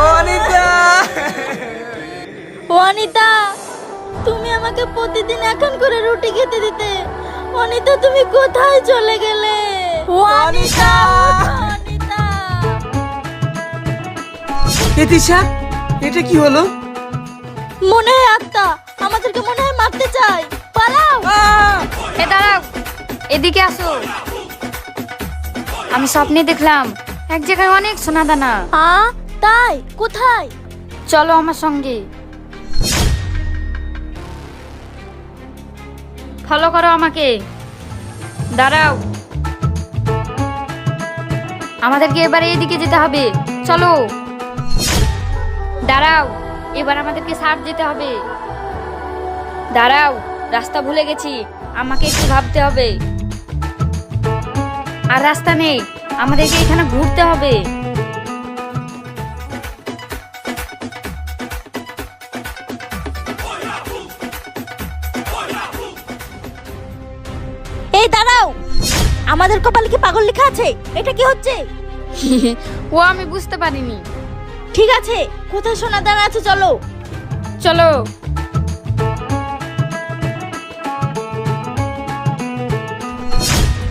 অনিতা, অনিতা, তুমি আমাকে প্রতিদিন এখন করে রুটি খেতে দিতে। অনিতা, তুমি কোথায় চলে গেলে? অনিতা, অনিতা। তিশা, এটা কি হলো? মনে হয় আত্মা আমাদেরকে মনে হয় মারতে চাই। পালাও। এ দাঁড়াও, এদিকে আসো। আমি স্বপ্নে দেখলাম এক জায়গায় অনেক সোনা দানা। তাই? কোথায়? চলো আমার সঙ্গে। ফলো করো আমাকে। দাঁড়াও, আমাদেরকে এবারে এদিকে যেতে হবে। চলো। দাঁড়াও, এবার আমাদেরকে সার যেতে হবে। দাঁড়াও, রাস্তা ভুলে গেছি, আমাকে একটু ভাবতে হবে। আর রাস্তা নেই, আমাদেরকে এখানে ঘুরতে হবে। এই দাঁড়াও, আমাদের কপালে কি পাগল লেখা আছে? এটা কি হচ্ছে? ও আমি বুঝতে পারিনি। ঠিক আছে, কোথায় সোনা দানা আছে চলো। চলো।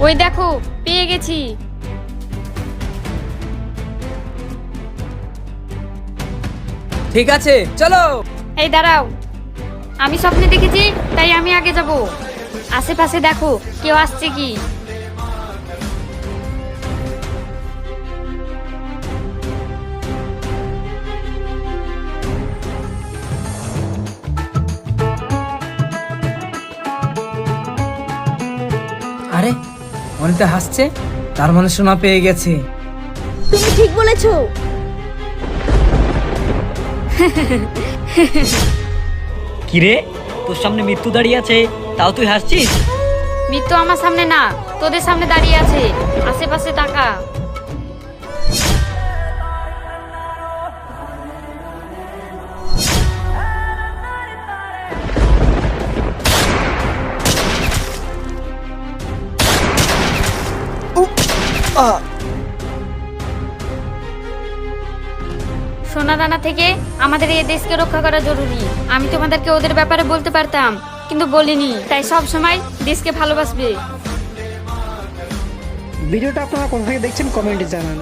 ওই দেখো, পেয়ে গেছি। ঠিক আছে, চলো। এই দাঁড়াও, আমি স্বপ্নে দেখেছি তাই আমি আগে যাব। আশেপাশে দেখো কেউ আসছে কি। আরে, অনিতা হাসছে, তার মানে সোনা পেয়ে গেছে। তুমি ঠিক বলেছো। কিরে, তোর সামনে মৃত্যু দাঁড়িয়ে আছে, তাও তুই হাসছিস? মৃত্যু আমার সামনে না, তোদের সামনে দাঁড়িয়ে আছে। আশেপাশে টাকা। সোনা দানা থেকে আমাদের এই দেশকে রক্ষা করা জরুরি। আমি তোমাদেরকে ওদের ব্যাপারে বলতে পারতাম, কিন্তু বলিনি। তাই সব সময় দেশকে ভালোবাসবে। ভিডিওটা আপনারা কোথা থেকে দেখছেন কমেন্টে জানান।